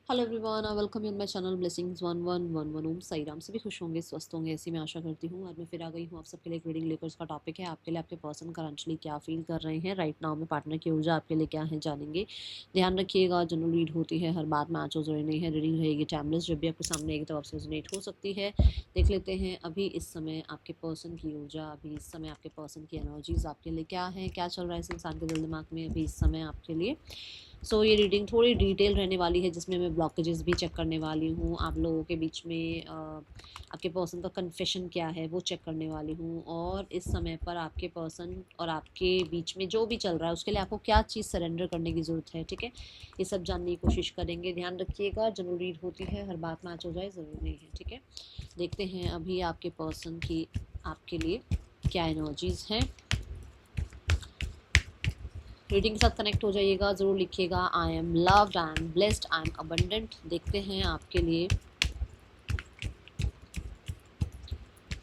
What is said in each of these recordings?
Hello everyone, I welcome you on my channel blessings 1111 ओम साई राम। सभी खुश होंगे, स्वस्थ होंगे, ऐसी मैं आशा करती हूँ। आज मैं फिर आ गई हूँ आप सबके लिए एक रीडिंग लेकर। उसका टॉपिक है आपके लिए आपके पर्सन करंटली क्या फील कर रहे हैं राइट नाउ में, पार्टनर की ऊर्जा आपके लिए क्या है जानेंगे। ध्यान रखिएगा, जनरल रीड होती है, हर बात मैच हो जरूरी नहीं है। रीडिंग रहेगी टाइमलेस, जब भी आपके सामने एक तरफ से रेजोनेट हो सकती है। देख लेते हैं अभी इस समय आपके पर्सन की ऊर्जा, अभी इस समय आपके पर्सन की एनर्जीज आपके लिए क्या है, क्या चल रहा है इस इंसान के दिल दिमाग में अभी इस समय आपके लिए। ये रीडिंग थोड़ी डिटेल रहने वाली है, जिसमें मैं ब्लॉकेजेस भी चेक करने वाली हूँ। आप लोगों के बीच में आपके पर्सन का कन्फेशन क्या है वो चेक करने वाली हूँ, और इस समय पर आपके पर्सन और आपके बीच में जो भी चल रहा है उसके लिए आपको क्या चीज़ सरेंडर करने की ज़रूरत है। ठीक है, ये सब जानने की कोशिश करेंगे। ध्यान रखिएगा, जनरल रीड होती है, हर बात मैच हो जाए ज़रूरी नहीं है। ठीक है, देखते हैं अभी आपके पर्सन की आपके लिए क्या एनर्जीज़ हैं। रीडिंग के साथ कनेक्ट हो जाइएगा, ज़रूर लिखिएगा I am loved, I am blessed, I am abundant. देखते हैं आपके लिए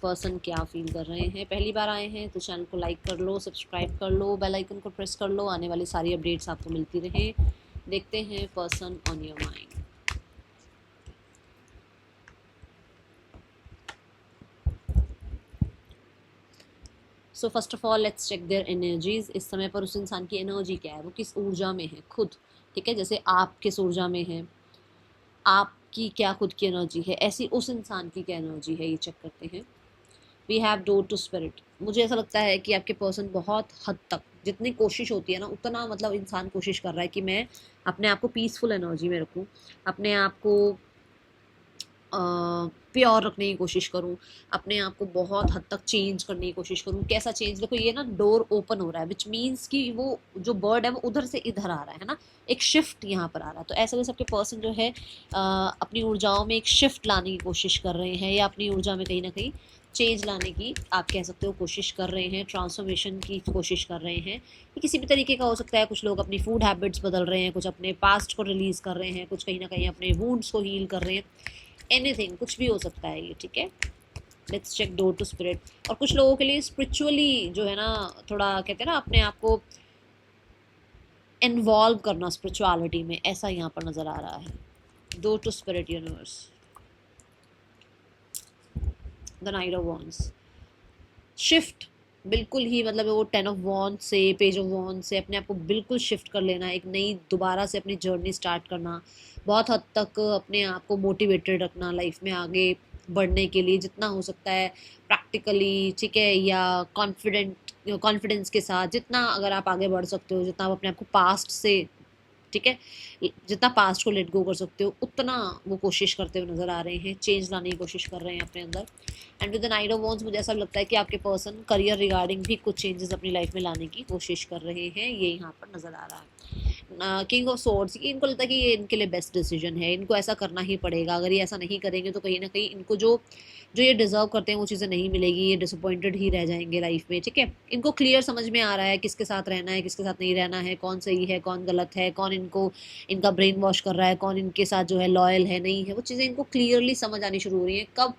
पर्सन क्या फील कर रहे हैं। पहली बार आए हैं तो चैनल को लाइक कर लो, सब्सक्राइब कर लो, बेल आइकन को प्रेस कर लो, आने वाली सारी अपडेट्स आपको मिलती रहे। देखते हैं person on your mind. So first of all let's check their energies. इस समय पर उस इंसान की एनर्जी क्या है, वो किस ऊर्जा में है खुद। ठीक है, जैसे आप किस ऊर्जा में है, आपकी क्या खुद की एनर्जी है, ऐसी उस इंसान की क्या एनर्जी है, ये चेक करते हैं। We have door to spirit. मुझे ऐसा लगता है कि आपके पर्सन बहुत हद तक, जितनी कोशिश होती है ना उतना, मतलब इंसान कोशिश कर रहा है कि मैं अपने आप को पीसफुल एनर्जी में रखूं, अपने आप को प्योर रखने की कोशिश करूं, अपने आप को बहुत हद तक चेंज करने की कोशिश करूं। कैसा चेंज, देखो ये ना डोर ओपन हो रहा है, विच मीन्स कि वो जो बर्ड है वो उधर से इधर आ रहा है ना, एक शिफ्ट यहाँ पर आ रहा है। तो ऐसे वैसे आपके पर्सन जो है अपनी ऊर्जाओं में एक शिफ्ट लाने की कोशिश कर रहे हैं, या अपनी ऊर्जा में कहीं ना कहीं चेंज लाने की आप कह सकते हो कोशिश कर रहे हैं, ट्रांसफॉर्मेशन की कोशिश कर रहे हैं। ये किसी भी तरीके का हो सकता है। कुछ लोग अपनी फूड हैबिट्स बदल रहे हैं, कुछ अपने पास्ट को रिलीज कर रहे हैं, कुछ कहीं ना कहीं अपने वुंड्स को हील कर रहे हैं। एनीथिंग, कुछ भी हो सकता है ये। ठीक है, let's check door to spirit. और कुछ लोगों के लिए स्पिरिचुअली जो है ना, थोड़ा कहते हैं ना अपने आप को इन्वॉल्व करना स्पिरिचुअलिटी में, ऐसा यहाँ पर नजर आ रहा है। Door to spirit universe, the knight of wands, shift. बिल्कुल ही मतलब वो 10 ऑफ वॉन्ड से, पेज ऑफ वॉन्ड से अपने आप को बिल्कुल शिफ्ट कर लेना, एक नई दोबारा से अपनी जर्नी स्टार्ट करना, बहुत हद तक अपने आप को मोटिवेटेड रखना लाइफ में आगे बढ़ने के लिए जितना हो सकता है प्रैक्टिकली। ठीक है, या कॉन्फिडेंस के साथ जितना अगर आप आगे बढ़ सकते हो, जितना आप अपने आप को पास्ट से, ठीक है, जितना पास्ट को लेट गो कर सकते हो उतना वो कोशिश करते हुए नजर आ रहे हैं, चेंज लाने की कोशिश कर रहे हैं अपने अंदर। And with the knight of wands मुझे ऐसा लगता है कि आपके पर्सन करियर रिगार्डिंग भी कुछ चेंजेस अपनी लाइफ में लाने की कोशिश कर रहे हैं, ये यहाँ पर नजर आ रहा है। किंग ऑफ सोर्ड्स, इनको लगता है कि ये इनके लिए बेस्ट डिसीजन है, इनको ऐसा करना ही पड़ेगा। अगर ये ऐसा नहीं करेंगे तो कहीं ना कहीं इनको जो जो ये डिजर्व करते हैं वो चीज़ें नहीं मिलेगी, ये डिसअपॉइंटेड ही रह जाएंगे लाइफ में। ठीक है, इनको क्लियर समझ में आ रहा है किसके साथ रहना है, किसके साथ नहीं रहना है, कौन सही है कौन गलत है, कौन इनको इनका ब्रेन वॉश कर रहा है, कौन इनके साथ जो है लॉयल है नहीं है। वो चीज़ें इनको क्लियरली समझ आनी शुरू हो रही है कब,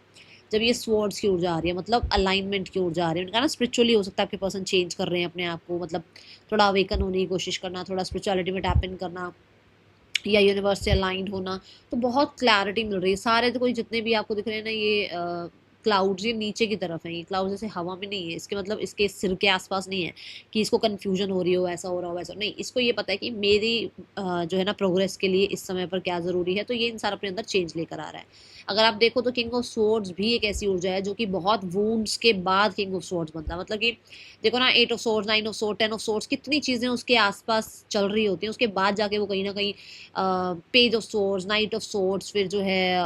जब ये स्वॉर्ड्स की ऊर्जा आ रही है, मतलब अलाइनमेंट की ऊर्जा आ रही है। उनका ना स्पिरिचुअली हो सकता है आपके पर्सन चेंज कर रहे हैं अपने आप को, मतलब थोड़ा अवेकन होने की कोशिश करना, थोड़ा स्पिरिचुअलिटी में टैप इन करना, या यूनिवर्स से अलाइंड होना। तो बहुत क्लैरिटी मिल रही है। सारे तो कोई जितने भी आपको दिख रहे हैं ना ये क्लाउड्स, ये नीचे की तरफ है, ये क्लाउड्स जैसे हवा में नहीं है, इसके मतलब इसके सिर के आसपास नहीं है कि इसको कन्फ्यूजन हो रही हो, ऐसा हो रहा हो वैसा नहीं। इसको ये पता है कि मेरी जो है ना प्रोग्रेस के लिए इस समय पर क्या ज़रूरी है, तो ये इंसान अपने अंदर चेंज लेकर आ रहा है। अगर आप देखो तो किंग ऑफ स्वॉर्ड्स भी एक ऐसी ऊर्जा है जो कि बहुत वूंड्स के बाद किंग ऑफ स्वॉर्ड्स बनता है। मतलब कि देखो ना, 8 of swords, 9 of swords, 10 of swords, कितनी चीज़ें उसके आसपास चल रही होती हैं, उसके बाद जाके वो कहीं ना कहीं page of swords, night of swords, फिर जो है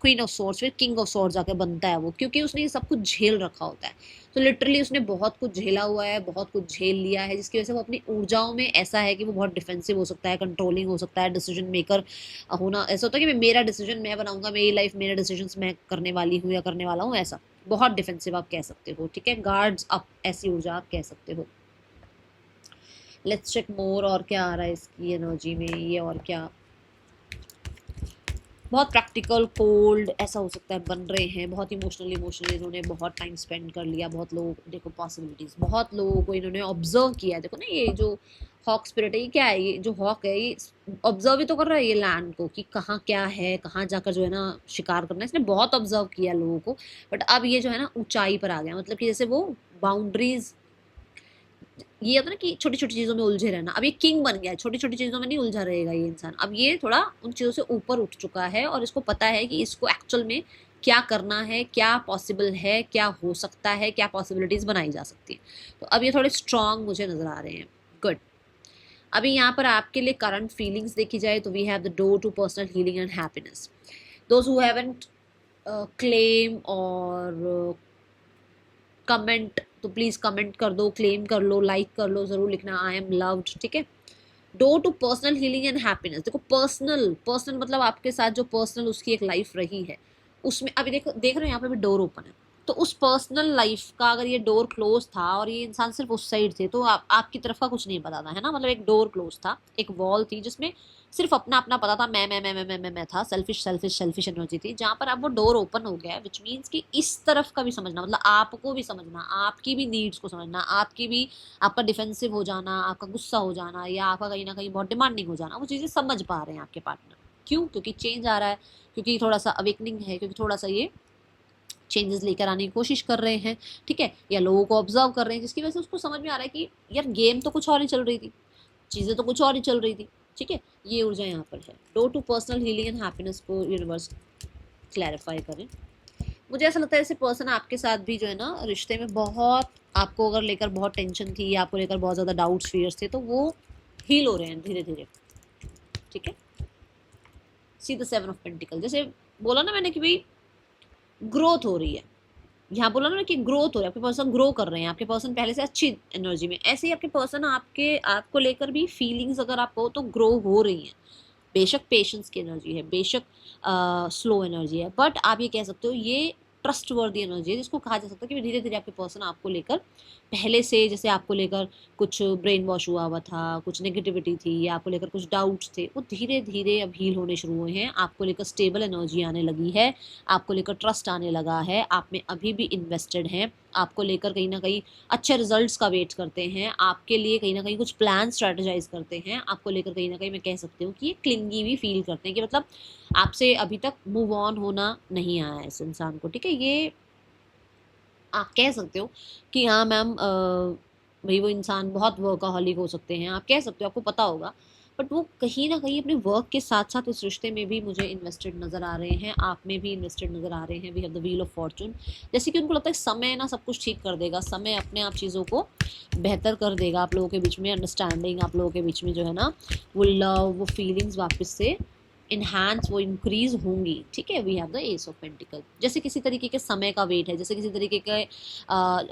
क्वीन ऑफ सोर्ड्स, फिर किंग ऑफ सोर्ड्स आके बनता है वो, क्योंकि उसने ये सब कुछ झेल रखा होता है। तो लिटरली उसने बहुत कुछ झेला हुआ है, बहुत कुछ झेल लिया है, जिसकी वजह से वो अपनी ऊर्जाओं में ऐसा है कि वो बहुत डिफेंसिव हो सकता है, कंट्रोलिंग हो सकता है, डिसीजन मेकर होना। ऐसा होता है कि मेरा डिसीजन मैं बनाऊंगा, मेरी लाइफ मेरे डिसीजन मैं करने वाली हूँ या करने वाला हूँ, ऐसा बहुत डिफेंसिव आप कह सकते हो। ठीक है, गार्ड्स अप, ऐसी ऊर्जा आप कह सकते हो। लेट्स चेक मोर, और क्या आ रहा है इसकी एनर्जी में, ये और क्या। बहुत प्रैक्टिकल कोल्ड ऐसा हो सकता है बन रहे हैं, बहुत इमोशनली इन्होंने बहुत टाइम स्पेंड कर लिया, बहुत लोग देखो पॉसिबिलिटीज, बहुत लोगों को इन्होंने ऑब्जर्व किया है। देखो ना ये जो हॉक स्पिरिट है, ये क्या है, ये जो हॉक है ये ऑब्जर्व ही तो कर रहा है ये लैंड को कि कहाँ क्या है, कहाँ जाकर जो है ना शिकार करना है। इसने बहुत ऑब्जर्व किया लोगों को, बट अब ये जो है ना ऊंचाई पर आ गया, मतलब कि जैसे वो बाउंड्रीज, ये होता है ना कि छोटी छोटी चीजों में उलझे रहना, अब ये किंग बन गया है, छोटी छोटी चीजों में नहीं उलझा रहेगा ये इंसान, अब ये थोड़ा उन चीजों से ऊपर उठ चुका है और इसको पता है कि इसको एक्चुअल में क्या करना है, क्या पॉसिबल है, क्या हो सकता है, क्या पॉसिबिलिटीज बनाई जा सकती है। तो अब ये थोड़े स्ट्रांग मुझे नजर आ रहे हैं। गुड। अभी यहाँ पर आपके लिए करंट फीलिंग्स देखी जाए तो we have the door to personal healing and happiness. Those who haven't claim और कमेंट, तो प्लीज कमेंट कर दो, क्लेम कर लो, लाइक कर लो, जरूर लिखना आई एम लव्ड, ठीक है। Door to personal healing and happiness, देखो पर्सनल, पर्सनल मतलब आपके साथ जो पर्सनल उसकी एक लाइफ रही है, उसमें अभी देखो देख रहे हो यहाँ पे भी डोर ओपन है, तो उस पर्सनल लाइफ का अगर ये डोर क्लोज था और ये इंसान सिर्फ उस साइड थे तो आपकी तरफ का कुछ नहीं पता था, है ना, मतलब एक डोर क्लोज था, एक वॉल थी जिसमें सिर्फ अपना अपना पता था, मैं था, सेल्फिश एनर्जी थी, जहां पर अब वो डोर ओपन हो गया है, विच मीन्स कि इस तरफ का भी समझना, मतलब आपको भी समझना, आपकी भी नीड्स को समझना, आपकी भी, आपका डिफेंसिव हो जाना, आपका गुस्सा हो जाना, या आपका कहीं ना कहीं बहुत डिमांडिंग हो जाना, वो चीज़ें समझ पा रहे हैं आपके पार्टनर। क्यों? क्योंकि चेंज आ रहा है, क्योंकि थोड़ा सा अवेकनिंग है, क्योंकि थोड़ा सा ये चेंजेस लेकर आने की कोशिश कर रहे हैं, ठीक है, या लोगों को ऑब्जर्व कर रहे हैं, जिसकी वजह से उसको समझ में आ रहा है कि यार गेम तो कुछ और ही चल रही थी, चीज़ें तो कुछ और ही चल रही थी, ठीक है। ये ऊर्जा यहाँ पर है। Door to personal healing and happiness को यूनिवर्स क्लैरिफाई करें। मुझे ऐसा लगता है जैसे पर्सन आपके साथ भी जो है ना रिश्ते में बहुत, आपको अगर लेकर बहुत टेंशन थी, आपको लेकर बहुत ज़्यादा डाउट्स फियर्स थे, तो वो हील हो रहे हैं धीरे धीरे, ठीक है। See the seven of pentacle, जैसे बोला ना मैंने कि भाई ग्रोथ हो रही है, यहाँ बोला ना कि ग्रोथ हो रही है, आपके पर्सन ग्रो कर रहे हैं, आपके पर्सन पहले से अच्छी एनर्जी में, ऐसे ही आपके पर्सन आपके आपको लेकर भी फीलिंग्स अगर आपको तो ग्रो हो रही हैं। बेशक पेशेंस की एनर्जी है, बेशक स्लो एनर्जी है, बट आप ये कह सकते हो ये ट्रस्ट वर्दी एनर्जी है, जिसको कहा जा सकता है कि धीरे धीरे आपके पर्सन आपको लेकर, पहले से जैसे आपको लेकर कुछ ब्रेन वॉश हुआ हुआ था, कुछ नेगेटिविटी थी, या आपको लेकर कुछ डाउट्स थे, वो धीरे धीरे अब हील होने शुरू हुए हैं, आपको लेकर स्टेबल एनर्जी आने लगी है, आपको लेकर ट्रस्ट आने लगा है, आप में अभी भी इन्वेस्टेड हैं, आपको लेकर कहीं ना कहीं अच्छे रिजल्ट्स का वेट करते हैं, आपके लिए कहीं ना कहीं कुछ प्लान स्ट्रेटेजाइज करते हैं, आपको लेकर कहीं ना कहीं मैं कह सकती हूँ कि ये क्लिंगी भी फील करते हैं, कि मतलब आपसे अभी तक मूव ऑन होना नहीं आया है इस इंसान को, ठीक है। ये आप कह सकते हो कि हाँ मैम, भाई वो इंसान बहुत वर्कaholic हो सकते हैं, आप कह सकते हो, आपको पता होगा, बट वो कहीं ना कहीं अपने वर्क के साथ साथ उस रिश्ते में भी मुझे इन्वेस्टेड नज़र आ रहे हैं, आप में भी इन्वेस्टेड नज़र आ रहे हैं। We have the wheel of fortune, जैसे कि उनको लगता है समय ना सब कुछ ठीक कर देगा, समय अपने आप चीज़ों को बेहतर कर देगा, आप लोगों के बीच में अंडरस्टैंडिंग, आप लोगों के बीच में जो है ना वो लव, वो फीलिंग्स वापस से इन्हांस, वो इंक्रीज होंगी, ठीक है। We have the ace of pentacle, जैसे किसी तरीके के समय का वेट है, जैसे किसी तरीके का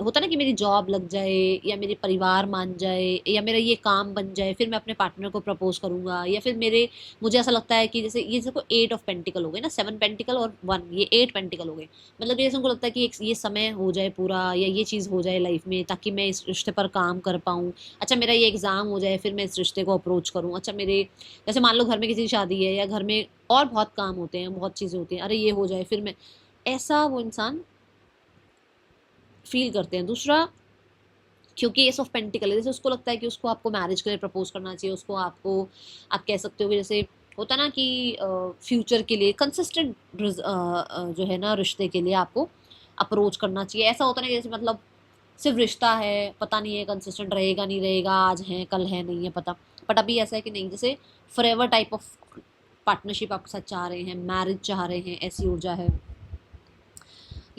होता ना कि मेरी जॉब लग जाए, या मेरे परिवार मान जाए, या मेरा ये काम बन जाए, फिर मैं अपने पार्टनर को प्रपोज करूंगा, या फिर मुझे ऐसा लगता है कि जैसे ये देखो 8 ऑफ पेंटिकल हो गए ना, 7 पेंटिकल और 1, ये 8 पेंटिकल हो गए, मतलब जैसे उनको लगता है कि ये समय हो जाए पूरा, या ये चीज़ हो जाए लाइफ में, ताकि मैं इस रिश्ते पर काम कर पाऊँ, अच्छा मेरा ये एग्ज़ाम हो जाए, फिर मैं इस रिश्ते को अप्रोच करूँ, अच्छा मेरे, जैसे मान लो घर में किसी की शादी है, या घर में और बहुत काम होते हैं, बहुत चीज़ें होती हैं, अरे ये हो जाए फिर मैं, ऐसा वो इंसान फील करते हैं। दूसरा, क्योंकि एस ऑफ पेंटिकल है, जैसे उसको लगता है कि उसको आपको मैरिज के लिए प्रपोज करना चाहिए, उसको आपको, आप कह सकते हो कि जैसे होता ना कि फ्यूचर के लिए कंसिस्टेंट जो है ना रिश्ते के लिए आपको अप्रोच करना चाहिए, ऐसा होता ना कि जैसे मतलब सिर्फ रिश्ता है, पता नहीं है कंसिस्टेंट रहेगा नहीं रहेगा, आज है कल है नहीं है पता, बट अभी ऐसा है कि नहीं, जैसे फॉरएवर टाइप ऑफ पार्टनरशिप आपके साथ चाह रहे हैं, मैरिज चाह रहे हैं, ऐसी ऊर्जा है।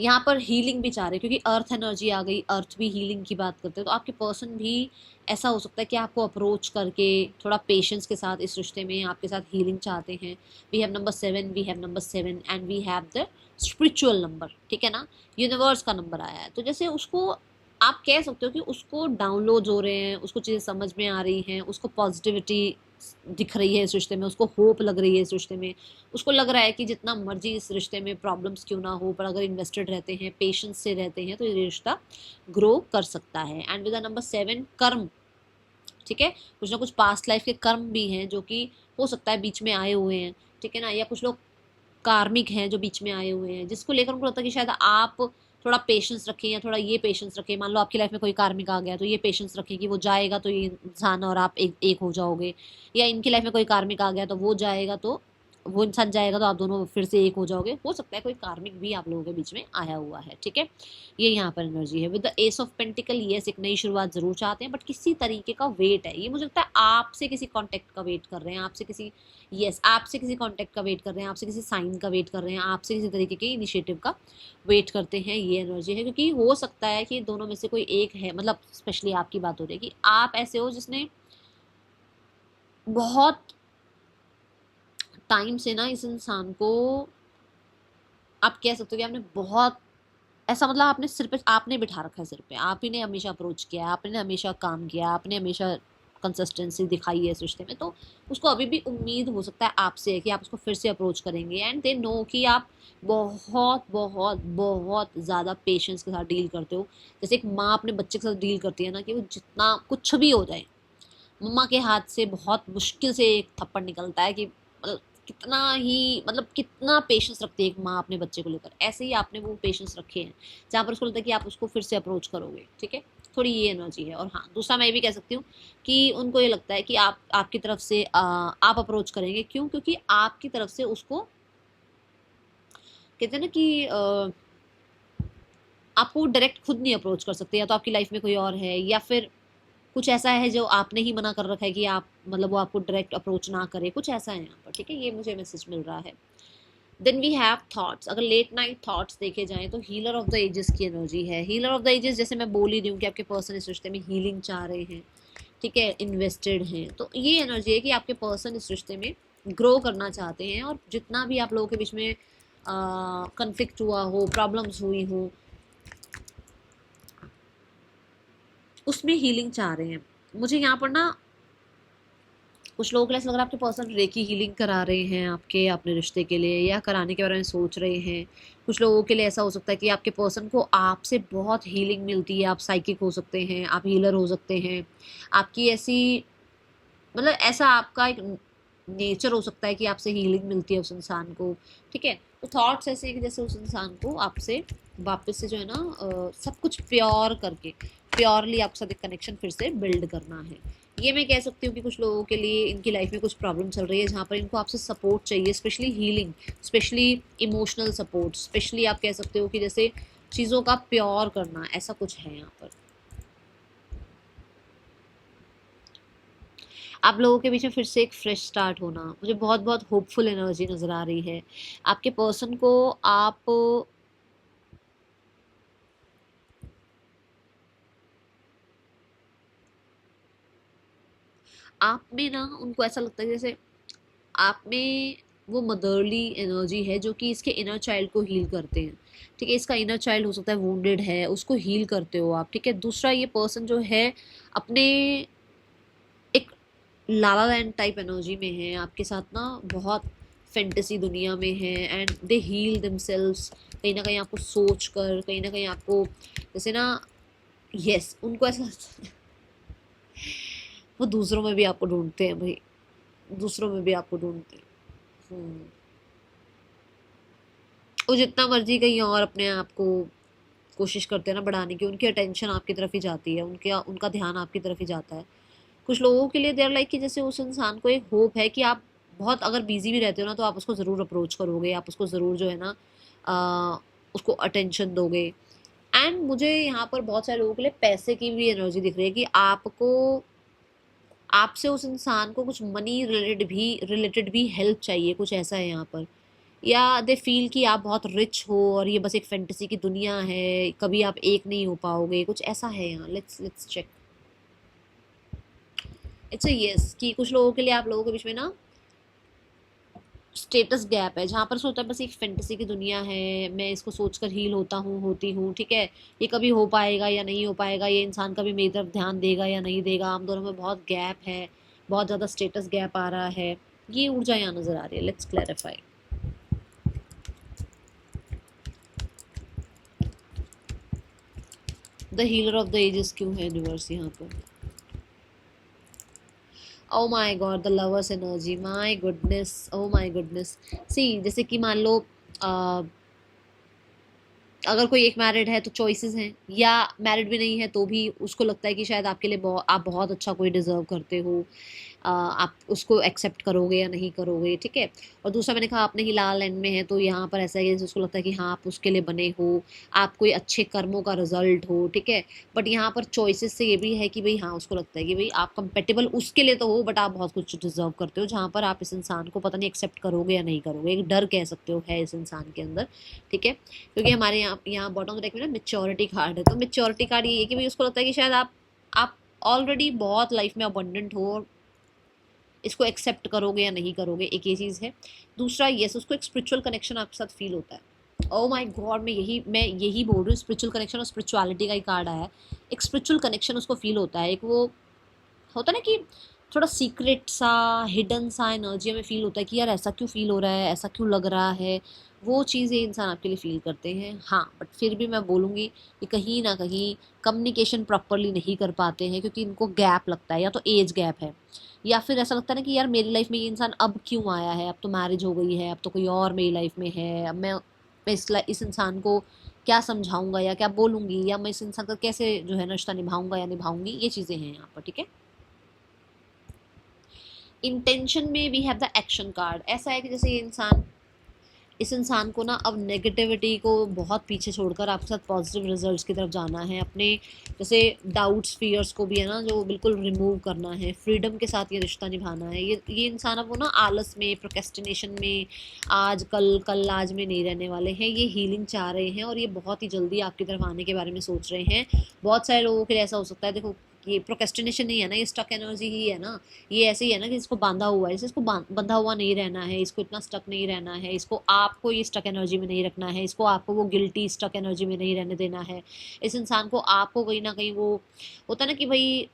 यहाँ पर हीलिंग भी चाह रहे हैं, क्योंकि अर्थ एनर्जी आ गई, अर्थ भी हीलिंग की बात करते हैं, तो आपके पर्सन भी ऐसा हो सकता है कि आपको अप्रोच करके थोड़ा पेशेंस के साथ इस रिश्ते में आपके साथ हीलिंग चाहते हैं। We have number 7, we have number 7 and we have the spiritual number, ठीक है ना, यूनिवर्स का नंबर आया है, तो जैसे उसको आप कह सकते हो कि उसको डाउनलोड हो रहे हैं, उसको चीज़ें समझ में आ रही हैं, उसको पॉजिटिविटी दिख रही है इस रिश्ते में, उसको होप लग रही है इस रिश्ते में, उसको लग रहा है कि जितना मर्जी इस रिश्ते में प्रॉब्लम्स क्यों ना हो, पर अगर इन्वेस्टेड रहते हैं, पेशेंस से रहते हैं, तो ये रिश्ता ग्रो कर सकता है। एंड विद द नंबर 7 कर्म, ठीक है, कुछ ना कुछ पास्ट लाइफ के कर्म भी हैं जो कि हो सकता है बीच में आए हुए हैं, ठीक है ना, या कुछ लोग कार्मिक हैं जो बीच में आए हुए हैं, जिसको लेकर उनको लगता है कि शायद आप थोड़ा पेशेंस रखें या थोड़ा ये पेशेंस रखें। मान लो आपकी लाइफ में कोई कार्मिक आ गया तो ये पेशेंस रखें कि वो जाएगा तो ये इंसान और आप एक हो जाओगे, या इनकी लाइफ में कोई कार्मिक आ गया तो वो जाएगा तो वो इंसान जाएगा तो आप दोनों फिर से एक हो जाओगे। हो सकता है कोई कार्मिक भी आप लोगों के बीच में आया हुआ है, ठीक है। ये यहाँ पर एनर्जी है with the ace of pentacle. Yes, एक नई शुरुआत जरूर चाहते हैं, बट किसी तरीके का वेट है। ये मुझे लगता है आपसे किसी कॉन्टेक्ट का वेट कर रहे हैं, आपसे किसी आपसे किसी कॉन्टेक्ट का वेट कर रहे हैं, आपसे किसी साइन का वेट कर रहे हैं, आपसे किसी तरीके के इनिशिएटिव का वेट करते हैं। ये एनर्जी है, क्योंकि हो सकता है कि दोनों में से कोई एक है, मतलब स्पेशली आपकी बात हो रही है कि आप ऐसे हो जिसने बहुत टाइम से ना इस इंसान को, आप कह सकते हो कि आपने बहुत ऐसा, मतलब आपने सिर पे आपने बिठा रखा है सिर पे, आप ही ने हमेशा अप्रोच किया, आपने हमेशा काम किया, आपने हमेशा कंसिस्टेंसी दिखाई है इस रिश्ते में, तो उसको अभी भी उम्मीद हो सकता है आपसे कि आप उसको फिर से अप्रोच करेंगे। एंड दे नो कि आप बहुत बहुत बहुत ज़्यादा पेशेंस के साथ डील करते हो। जैसे एक माँ अपने बच्चे के साथ डील करती है ना, कि वो जितना कुछ भी हो जाए, मम्मा के हाथ से बहुत मुश्किल से एक थप्पड़ निकलता है, कि मतलब कितना ही, मतलब कितना पेशेंस रखती है एक माँ अपने बच्चे को लेकर, ऐसे ही आपने वो पेशेंस रखे हैं जहाँ पर उसको लगता है कि आप उसको फिर से अप्रोच करोगे, ठीक है। थोड़ी ये एनर्जी है। और हाँ, दूसरा मैं ये भी कह सकती हूँ कि उनको ये लगता है कि आप आपकी तरफ से आप अप्रोच करेंगे। क्यों? क्योंकि आपकी तरफ से उसको कहते हैं ना कि आपको डायरेक्ट खुद नहीं अप्रोच कर सकते, या तो आपकी लाइफ में कोई और है, या फिर कुछ ऐसा है जो आपने ही मना कर रखा है कि आप, मतलब वो आपको डायरेक्ट अप्रोच ना करे, कुछ ऐसा है यहाँ पर, ठीक है। ये मुझे मैसेज मिल रहा है। Then we have thoughts. अगर लेट नाइट थॉट्स देखे जाएं तो हीलर ऑफ द एजेस की एनर्जी है। हीलर ऑफ द एजेस, जैसे मैं बोल ही रही हूँ कि आपके पर्सन इस रिश्ते में हीलिंग चाह रहे हैं, ठीक है, इन्वेस्टेड हैं, तो ये एनर्जी है कि आपके पर्सन इस रिश्ते में ग्रो करना चाहते हैं, और जितना भी आप लोगों के बीच में कन्फ्लिक्ट हुआ हो, प्रॉब्लम्स हुई हो, उसमें हीलिंग चाह रहे हैं। मुझे यहाँ पर ना कुछ लोगों के लिए ऐसा लग रहा है आपके पर्सन रेकी हीलिंग करा रहे हैं आपके अपने रिश्ते के लिए, या कराने के बारे में सोच रहे हैं। कुछ लोगों के लिए ऐसा हो सकता है कि आपके पर्सन को आपसे बहुत हीलिंग मिलती है। आप साइकिक हो सकते हैं, आप हीलर हो सकते हैं, आपकी ऐसी, मतलब ऐसा आपका एक नेचर हो सकता है कि आपसे हीलिंग मिलती है उस इंसान को, ठीक है। तो थॉट्स ऐसे हैं कि जैसे उस इंसान को आपसे वापस से जो है ना सब कुछ प्योर करके, प्योरली आपके साथ एक कनेक्शन फिर से बिल्ड करना है। ये मैं कह सकती हूँ कि कुछ लोगों के लिए इनकी लाइफ में कुछ प्रॉब्लम चल रही है जहाँ पर इनको आपसे सपोर्ट चाहिए, specially healing, specially emotional support, specially आप कह सकते हो कि जैसे चीज़ों का प्योर करना, ऐसा कुछ है यहाँ पर। आप लोगों के बीच में फिर से एक फ्रेश स्टार्ट होना, मुझे बहुत बहुत होपफुल एनर्जी नज़र आ रही है। आपके पर्सन को आप में ना, उनको ऐसा लगता है जैसे आप में वो मदरली एनर्जी है जो कि इसके इनर चाइल्ड को हील करते हैं, ठीक है। इसका इनर चाइल्ड हो सकता है वुंडेड है, उसको हील करते हो आप, ठीक है। दूसरा, ये पर्सन जो है अपने एक लाला लैंड टाइप एनर्जी में है आपके साथ ना, बहुत फैंटेसी दुनिया में है, एंड दे हील देमसेल्व्स कहीं ना कहीं आपको सोच कर, कहीं ना कहीं आपको जैसे ना, यस, उनको ऐसा वो दूसरों में भी आपको ढूंढते हैं भाई, दूसरों में भी आपको ढूंढते हैं। वो जितना मर्जी कहीं और अपने आप को कोशिश करते हैं ना बढ़ाने की, उनकी अटेंशन आपकी तरफ ही जाती है, उनके उनका ध्यान आपकी तरफ ही जाता है। कुछ लोगों के लिए देर लाइक कि जैसे उस इंसान को एक होप है कि आप बहुत अगर बिजी भी रहते हो ना तो आप उसको ज़रूर अप्रोच करोगे, आप उसको ज़रूर जो है ना उसको अटेंशन दोगे। एंड मुझे यहाँ पर बहुत सारे लोगों के लिए पैसे की भी एनर्जी दिख रही है कि आपको, आपसे उस इंसान को कुछ मनी रिलेटेड भी हेल्प चाहिए, कुछ ऐसा है यहाँ पर। या दे फील कि आप बहुत रिच हो और ये बस एक फैंटेसी की दुनिया है, कभी आप एक नहीं हो पाओगे, कुछ ऐसा है यहाँ। Let's check. It's a yes कि कुछ लोगों के लिए आप लोगों के बीच में ना स्टेटस गैप है, जहाँ पर सोचता है बस एक फैंटेसी की दुनिया है, मैं इसको सोचकर हील होता हूँ, होती हूँ, ठीक है। ये कभी हो पाएगा या नहीं हो पाएगा, ये इंसान कभी मेरी तरफ ध्यान देगा या नहीं देगा, हम दोनों में बहुत गैप है, बहुत ज़्यादा स्टेटस गैप आ रहा है। ये ऊर्जा यहाँ नज़र आ रही है। Let's clarify. The healer of the ages क्यों है यूनिवर्स यहाँ पर? Oh my god, the lovers energy, my goodness, oh my goodness. See जैसे कि मान लो अगर कोई एक मैरिड है तो चॉइसेस हैं, या मैरिड भी नहीं है तो भी उसको लगता है कि शायद आपके लिए आप बहुत अच्छा कोई डिजर्व करते हो, आप उसको एक्सेप्ट करोगे या नहीं करोगे, ठीक है। और दूसरा मैंने कहा आपने ही लाल एंड में है, तो यहाँ पर ऐसा है कि उसको लगता है कि हाँ आप उसके लिए बने हो, आप कोई अच्छे कर्मों का रिजल्ट हो, ठीक है। बट यहाँ पर चॉइसेस से ये भी है कि भाई हाँ उसको लगता है कि भाई आप कंपेटेबल उसके लिए तो हो, बट आप बहुत कुछ डिजर्व करते हो, जहाँ पर आप इस इंसान को पता नहीं एक्सेप्ट करोगे या नहीं करोगे, एक डर कह सकते हो है इस इंसान के अंदर, ठीक है। क्योंकि हमारे यहाँ बॉटम डेक में ना मेच्योरिटी कार्ड है, तो मेच्योरिटी कार्ड ये है कि भाई उसको लगता है कि शायद आप ऑलरेडी बहुत लाइफ में अबंडेंट हो, इसको एक्सेप्ट करोगे या नहीं करोगे, एक ये चीज़ है। दूसरा यस, उसको एक स्पिरिचुअल कनेक्शन आपके साथ फील होता है। ओ माय गॉड, मैं यही बोल रही हूँ, स्पिरिचुअल कनेक्शन और स्पिरिचुअलिटी का ही कार्ड आया है। एक स्पिरिचुअल कनेक्शन उसको फील होता है, एक वो होता है ना कि थोड़ा सीक्रेट सा, हिडन सा एनर्जी में फील होता है कि यार ऐसा क्यों फील हो रहा है, ऐसा क्यों लग रहा है, वो चीज़ ये इंसान आपके लिए फील करते हैं। हाँ बट फिर भी मैं बोलूँगी कि कहीं ना कहीं कम्युनिकेशन प्रॉपरली नहीं कर पाते हैं, क्योंकि इनको गैप लगता है, या तो एज गैप है, या फिर ऐसा लगता है ना कि यार मेरी लाइफ में ये इंसान अब क्यों आया है, अब तो मैरिज हो गई है, अब तो कोई और मेरी लाइफ में है, अब मैं इस इंसान को क्या समझाऊंगा या क्या बोलूँगी, या मैं इस इंसान का कैसे जो है ना रिश्ता निभाऊंगा या निभाऊंगी, ये चीज़ें हैं यहाँ पर, ठीक है। इंटेंशन में we have the action card. ऐसा है कि जैसे ये इंसान, इस इंसान को ना अब नेगेटिविटी को बहुत पीछे छोड़कर आपके साथ पॉजिटिव रिजल्ट्स की तरफ जाना है, अपने जैसे डाउट्स फियर्स को भी है ना जो बिल्कुल रिमूव करना है, फ्रीडम के साथ ये रिश्ता निभाना है। ये इंसान अब वो ना आलस में, प्रोक्रेस्टिनेशन में, आज कल कल आज में नहीं रहने वाले हैं, ये हीलिंग चाह रहे हैं और ये बहुत ही जल्दी आपकी तरफ आने के बारे में सोच रहे हैं। बहुत सारे लोगों के लिए ऐसा हो सकता है, देखो ये प्रोक्रेस्टिनेशन नहीं है ना, ये स्टक एनर्जी ही है ना, ये ऐसे ही है ना कि इसको बांधा हुआ है, जैसे इसको बंधा हुआ नहीं रहना है, इसको इतना स्टक नहीं रहना है, इसको आपको ये स्टक एनर्जी में नहीं रखना है, इसको आपको वो गिल्टी स्टक एनर्जी में नहीं रहने देना है। इस इंसान को आपको कहीं ना कहीं वो होता है ना कि भाई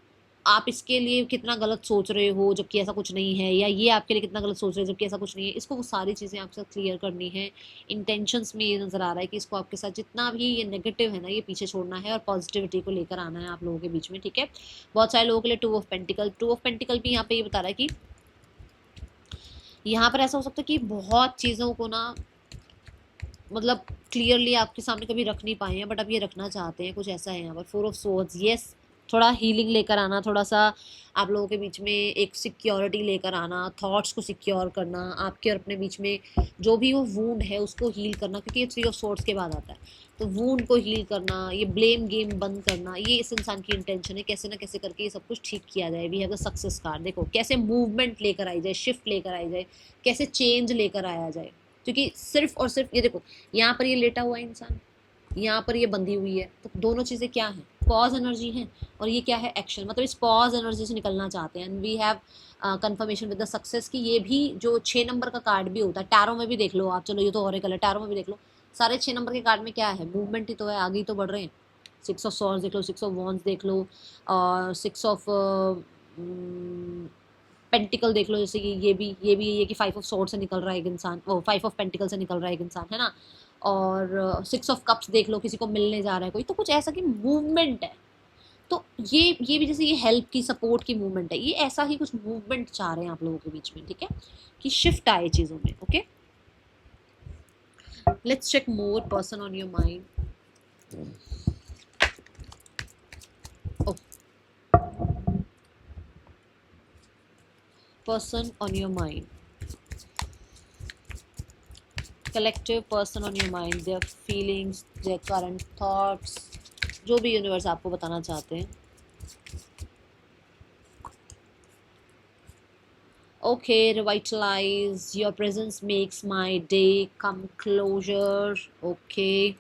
आप इसके लिए कितना गलत सोच रहे हो जबकि ऐसा कुछ नहीं है, या ये आपके लिए कितना गलत सोच रहे हो जबकि ऐसा कुछ नहीं है, इसको वो सारी चीज़ें आपके साथ क्लियर करनी है। इंटेंशंस में ये नज़र आ रहा है कि इसको आपके साथ जितना भी ये नेगेटिव है ना ये पीछे छोड़ना है और पॉजिटिविटी को लेकर आना है आप लोगों के बीच में, ठीक है। बहुत सारे लोगों के लिए टू ऑफ पेंटिकल भी यहाँ पे ये बता रहा है कि यहाँ पर ऐसा हो सकता है कि बहुत चीज़ों को ना मतलब क्लियरली आपके सामने कभी रख नहीं पाए हैं, बट अब ये रखना चाहते हैं, कुछ ऐसा है यहाँ पर। फोर ऑफ सोर्ड्स, यस, थोड़ा हीलिंग लेकर आना, थोड़ा सा आप लोगों के बीच में एक सिक्योरिटी लेकर आना, थॉट्स को सिक्योर करना, आपके और अपने बीच में जो भी वो वूंड है उसको हील करना, क्योंकि ये थ्री ऑफ सोर्ड्स के बाद आता है, तो वूंड को हील करना, ये ब्लेम गेम बंद करना, ये इस इंसान की इंटेंशन है, कैसे ना कैसे करके ये सब कुछ ठीक किया जाए। We have the success card, देखो कैसे मूवमेंट लेकर आई जाए, शिफ्ट लेकर आई जाए, कैसे चेंज लेकर आया जाए, क्योंकि सिर्फ और सिर्फ ये देखो यहाँ पर ये लेटा हुआ है इंसान, यहाँ पर ये बंधी हुई है, तो दोनों चीज़ें क्या हैं, पॉज एनर्जी है, और ये क्या है, एक्शन। मतलब इस पॉज एनर्जी से निकलना चाहते हैं। And we have confirmation with the success की ये भी जो 6 नंबर का कार्ड भी होता है, टैरो में भी देख लो आप, चलो ये तो और एक कलर, टैरो में भी देख लो, सारे 6 नंबर के कार्ड में क्या है, मूवमेंट ही तो है, आगे ही तो बढ़ रहे हैं। 6 ऑफ सॉर्ड्स देख लो, 6 ऑफ वॉन्ड्स देख लो, और 6 ऑफ पेंटिकल देख लो, जैसे कि ये भी ये कि 5 ऑफ सॉर्ड से निकल रहा है एक इंसान, वो 5 ऑफ पेंटिकल से निकल रहा है एक इंसान, है ना। और 6 ऑफ कप्स देख लो, किसी को मिलने जा रहा है कोई, तो कुछ ऐसा कि मूवमेंट है। तो ये भी जैसे ये हेल्प की, सपोर्ट की मूवमेंट है, ये ऐसा ही कुछ मूवमेंट चाह रहे हैं आप लोगों के बीच में, ठीक है, कि शिफ्ट आए चीज़ों में। Okay, let's check more person on your mind. Person on your mind, collective person on your mind, their feelings, their current thoughts, जो भी यूनिवर्स आपको बताना चाहते हैं। Okay, revitalise your presence makes my day come closer. Okay,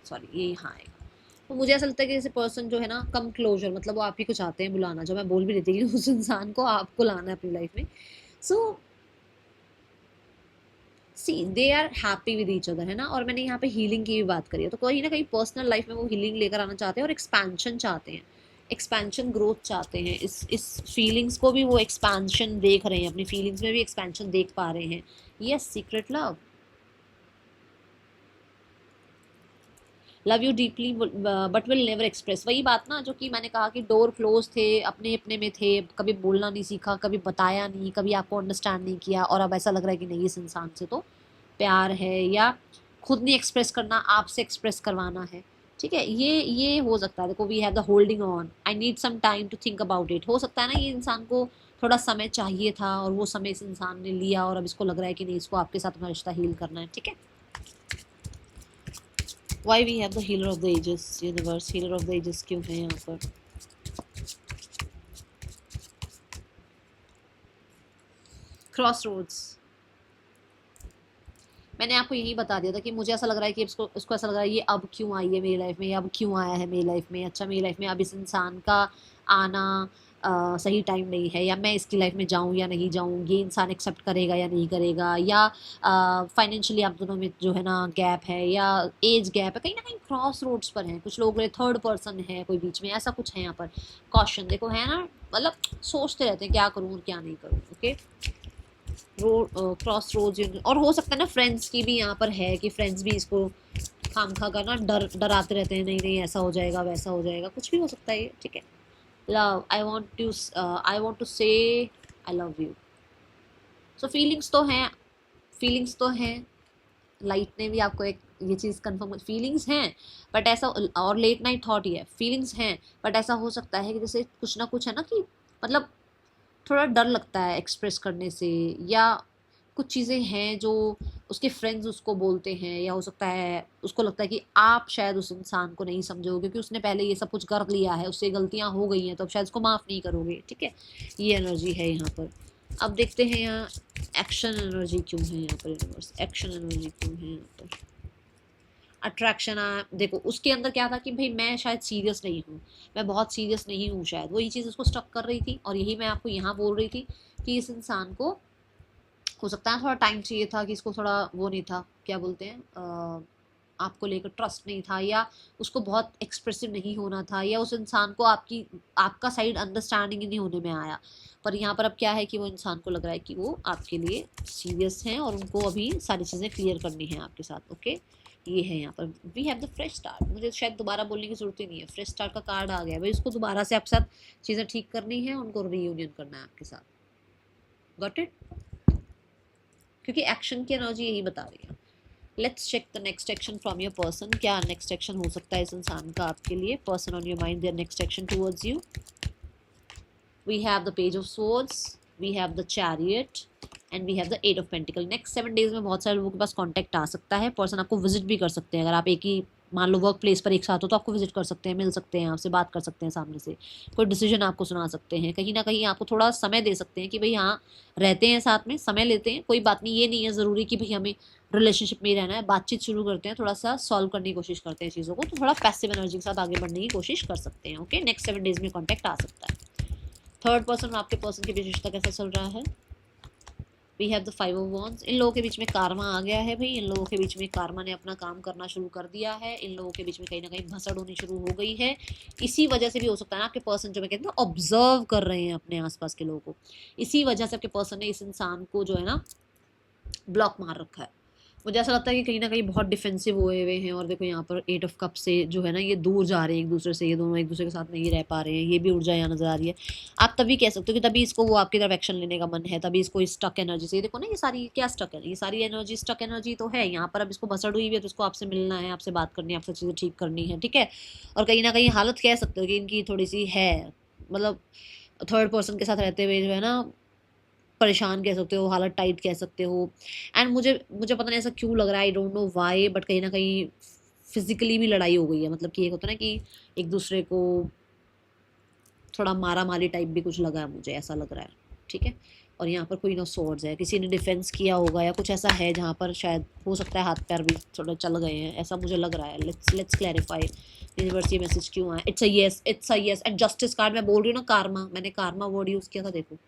sorry ये यहाँ आएगा। तो मुझे ऐसा लगता है कि जैसे पर्सन जो है ना कम क्लोजर, मतलब वो आप ही को चाहते हैं बुलाना, जो मैं बोल भी रही थी कि उस इंसान को आपको लाना है अपनी लाइफ में। So see they are happy with each other, है ना। और मैंने यहाँ पे हीलिंग की भी बात करी है, तो कहीं ना कहीं पर्सनल लाइफ में वो हीलिंग लेकर आना चाहते हैं और एक्सपेंशन चाहते हैं, एक्सपेंशन ग्रोथ चाहते हैं। इस फीलिंग्स को भी वो एक्सपेंशन देख रहे हैं, अपनी फीलिंग्स में भी एक्सपेंशन देख पा रहे हैं। Yes, secret love, love you deeply but will never express. वही बात ना जो कि मैंने कहा कि डोर क्लोज थे, अपने अपने में थे, कभी बोलना नहीं सीखा, कभी बताया नहीं, कभी आपको अंडरस्टैंड नहीं किया, और अब ऐसा लग रहा है कि नहीं इस इंसान से तो प्यार है, या खुद नहीं एक्सप्रेस करना, आपसे एक्सप्रेस करवाना है। ठीक है, ये हो सकता है। देखो, we have the holding on, I need some time to think about it. हो सकता है ना ये इंसान को थोड़ा समय चाहिए था, और वो समय इस इंसान ने लिया, और अब इसको लग रहा है कि नहीं इसको आपके साथ अपना रिश्ता हील करना है। ठीक है, why we have the healer of the ages, universe healer of the ages क्यों है यहाँ पर? क्रॉस रोड्स, मैंने आपको यही बता दिया था कि मुझे ऐसा लग रहा है कि इसको ऐसा लग रहा है ये अब क्यों आई है मेरी लाइफ में, ये अब क्यों आया है मेरी लाइफ में। अच्छा, मेरी लाइफ में अब इस इंसान का आना सही टाइम नहीं है, या मैं इसकी लाइफ में जाऊं या नहीं जाऊं, ये इंसान एक्सेप्ट करेगा या नहीं करेगा, या फाइनेंशियली आप दोनों में जो है ना गैप है, या एज गैप है, कहीं ना कहीं क्रॉस रोड्स पर हैं कुछ लोग, थर्ड पर्सन है कोई बीच में, ऐसा कुछ है यहाँ पर। कॉशन देखो है ना, मतलब सोचते रहते हैं क्या करूँ और क्या नहीं करूँ। ओके, रोड क्रॉस रोड, और हो सकता है ना फ्रेंड्स की भी यहाँ पर है कि फ्रेंड्स भी इसको खाम खा कर ना डराते रहते हैं, नहीं नहीं ऐसा हो जाएगा वैसा हो जाएगा, कुछ भी हो सकता है ये। ठीक है, लव, आई वॉन्ट टू से I love you. So feelings तो हैं, फीलिंग्स तो हैं, लाइट ने भी आपको एक ये चीज़ कंफर्म, फीलिंग्स हैं, बट ऐसा, और लेट नाइट थॉट ही है, फीलिंग्स हैं, बट ऐसा हो सकता है कि जैसे कुछ ना कुछ है ना कि मतलब थोड़ा डर लगता है एक्सप्रेस करने से, या कुछ चीज़ें हैं जो उसके फ्रेंड्स उसको बोलते हैं, या हो सकता है उसको लगता है कि आप शायद उस इंसान को नहीं समझोगे क्योंकि उसने पहले ये सब कुछ कर लिया है, उससे गलतियां हो गई हैं, तो अब शायद उसको माफ़ नहीं करोगे। ठीक है, ये एनर्जी है यहाँ पर। अब देखते हैं यहाँ एक्शन एनर्जी क्यों है यहाँ पर, यूनिवर्स एक्शन एनर्जी क्यों है यहाँ पर। अट्रैक्शन, देखो उसके अंदर क्या था कि भाई मैं शायद सीरियस नहीं हूँ, मैं बहुत सीरियस नहीं हूँ शायद, वही चीज़ उसको स्टक कर रही थी, और यही मैं आपको यहाँ बोल रही थी कि इस इंसान को हो सकता है थोड़ा टाइम चाहिए था, कि इसको थोड़ा वो नहीं था, क्या बोलते हैं, आपको लेकर ट्रस्ट नहीं था, या उसको बहुत एक्सप्रेसिव नहीं होना था, या उस इंसान को आपका साइड अंडरस्टैंडिंग ही नहीं होने में आया। पर यहाँ पर अब क्या है कि वो इंसान को लग रहा है कि वो आपके लिए सीरियस हैं, और उनको अभी सारी चीज़ें क्लियर करनी है आपके साथ। ओके, ये है यहाँ पर we have the fresh start. मुझे शायद दोबारा बोलने की जरूरत ही नहीं है, फ्रेश स्टार्ट का कार्ड आ गया भाई, उसको दोबारा से आपके साथ चीज़ें ठीक करनी है, उनको रीयूनियन करना है आपके साथ। Got it? क्योंकि एक्शन की एनर्जी यही बता रही है। Let's check the next action from your person. क्या नेक्स्ट एक्शन हो सकता है इस इंसान का आपके लिए? Person on your mind, their next action towards you. We have the page of swords, we have the chariot, and we have the 8 of pentacle. Next 7 days में बहुत सारे लोगों के पास कॉन्टैक्ट आ सकता है, पर्सन आपको विजिट भी कर सकते हैं, अगर आप एक ही मान लो वर्क प्लेस पर एक साथ हो तो आपको विजिट कर सकते हैं, मिल सकते हैं, आपसे बात कर सकते हैं सामने से, कोई डिसीजन आपको सुना सकते हैं, कहीं ना कहीं आपको थोड़ा समय दे सकते हैं कि भाई हाँ रहते हैं साथ में, समय लेते हैं, कोई बात नहीं, ये नहीं है ज़रूरी कि भाई हमें रिलेशनशिप में ही रहना है, बातचीत शुरू करते हैं, थोड़ा सा सॉल्व करने की कोशिश करते हैं चीज़ों को, तो थोड़ा पैसिव एनर्जी के साथ आगे बढ़ने की कोशिश कर सकते हैं। ओके, नेक्स्ट 7 डेज में कॉन्टैक्ट आ सकता है। थर्ड पर्सन और आपके पर्सन के बीच रिश्ता कैसा चल रहा है? We have the 5 of wands. इन लोगों के बीच में कार्मा आ गया है भाई, इन लोगों के बीच में कार्मा ने अपना काम करना शुरू कर दिया है, इन लोगों के बीच में कहीं ना कहीं भसड़ होनी शुरू हो गई है। इसी वजह से भी हो सकता है ना आपके पर्सन, जो मैं कहती हूँ ऑब्जर्व कर रहे हैं अपने आसपास के लोगों को, इसी वजह से आपके पर्सन ने इस इंसान को जो है ना ब्लॉक मार रखा है। मुझे ऐसा लगता है कि कहीं ना कहीं बहुत डिफेंसिव हुए हुए हैं, और देखो यहाँ पर 8 ऑफ कप से जो है ना ये दूर जा रहे हैं एक दूसरे से, ये दोनों एक दूसरे के साथ नहीं रह पा रहे हैं, ये भी ऊर्जा यहाँ नजर आ रही है। आप तभी कह सकते हो कि तभी इसको वो आपकी तरफ एक्शन लेने का मन है, तभी इसको स्टक एनर्जी से, देखो ना ये सारी क्या स्टक है, ये सारी एनर्जी स्टक एनर्जी तो है यहाँ पर। अब इसको भसड़ हुई है तो इसको आपसे मिलना है, आपसे बात करनी है, आपसे चीज़ें ठीक करनी है। ठीक है, और कहीं ना कहीं हालत कह सकते हो कि इनकी थोड़ी सी है, मतलब थर्ड पर्सन के साथ रहते हुए जो है ना परेशान कह सकते हो, हालत टाइट कह सकते हो। एंड मुझे मुझे पता नहीं ऐसा क्यों लग रहा है, I don't know why, but कहीं ना कहीं फिजिकली भी लड़ाई हो गई है, मतलब कि एक होता है ना कि एक दूसरे को थोड़ा मारा मारी टाइप भी कुछ लगा है, मुझे ऐसा लग रहा है। ठीक है, और यहाँ पर क्वीन ऑफ स्वॉर्ड्स है, किसी ने डिफेंस किया होगा या कुछ ऐसा है जहाँ पर शायद हो सकता है हाथ पैर भी थोड़ा चल गए हैं, ऐसा मुझे लग रहा है। लेट्स क्लैरिफाई यूनिवर्स, ये मैसेज क्यों आया? It's a yes, it's a yes. And justice card मैं बोल रही हूँ ना, कार्मा, मैंने कार्मा वर्ड यूज़ किया था, देखो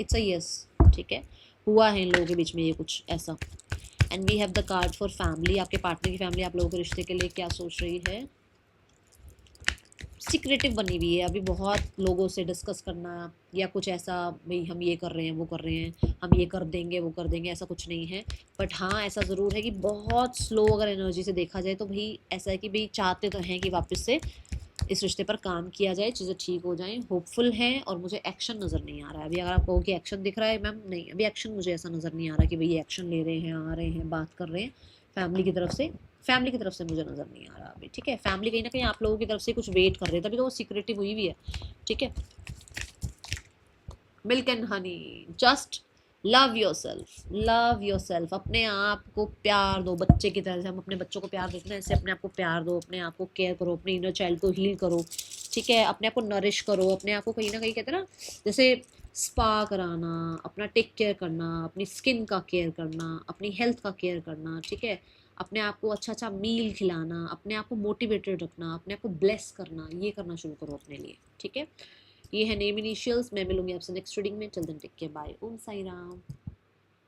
इट्स अ यस। ठीक है, हुआ है इन लोगों के बीच में ये कुछ ऐसा। And we have the card for family, आपके पार्टनर की फैमिली आप लोगों के रिश्ते के लिए क्या सोच रही है? सिक्रेटिव बनी हुई है, अभी बहुत लोगों से डिस्कस करना या कुछ ऐसा, भाई हम ये कर रहे हैं, वो कर रहे हैं, हम ये कर देंगे, वो कर देंगे, ऐसा कुछ नहीं है। बट हाँ, ऐसा ज़रूर है कि बहुत स्लो अगर एनर्जी से देखा जाए तो भाई ऐसा है कि भाई चाहते तो हैं कि वापस से इस रिश्ते पर काम किया जाए, चीज़ें ठीक हो जाएं, होपफुल हैं। और मुझे एक्शन नज़र नहीं आ रहा है अभी। अगर आप कहो कि एक्शन दिख रहा है मैम, नहीं, अभी एक्शन मुझे ऐसा नज़र नहीं आ रहा कि भाई ये एक्शन ले रहे हैं, आ रहे हैं, बात कर रहे हैं फैमिली की तरफ से। फैमिली की तरफ से मुझे नज़र नहीं आ रहा अभी, ठीक है। फैमिली कहीं ना कहीं आप लोगों की तरफ से कुछ वेट कर रहे हैं, तभी तो वो सिक्रेटिव हुई भी है, ठीक है। Milk and honey, just love your self, love your self. अपने आप को प्यार दो, बच्चे की तरह से हम अपने बच्चों को प्यार देते हैं, ऐसे अपने आप को प्यार दो, अपने आप को केयर करो, अपने इनर चाइल्ड को हील करो, ठीक है। अपने आप को नरिश करो, अपने आप को कहीं ना कहीं कहते हैं ना, जैसे स्पा कराना, अपना टेक केयर करना, अपनी स्किन का केयर करना, अपनी हेल्थ का केयर करना, ठीक है। अपने आप को अच्छा अच्छा मील खिलाना, अपने आप को मोटिवेटेड रखना, अपने आप को ब्लेस करना, ये करना शुरू करो अपने लिए, ठीक है। ये है नेम इनिशियल्स। मैं मिलूंगी आपसे नेक्स्ट रीडिंग में। चल देन टेक केयर, बाय, ओम साई राम।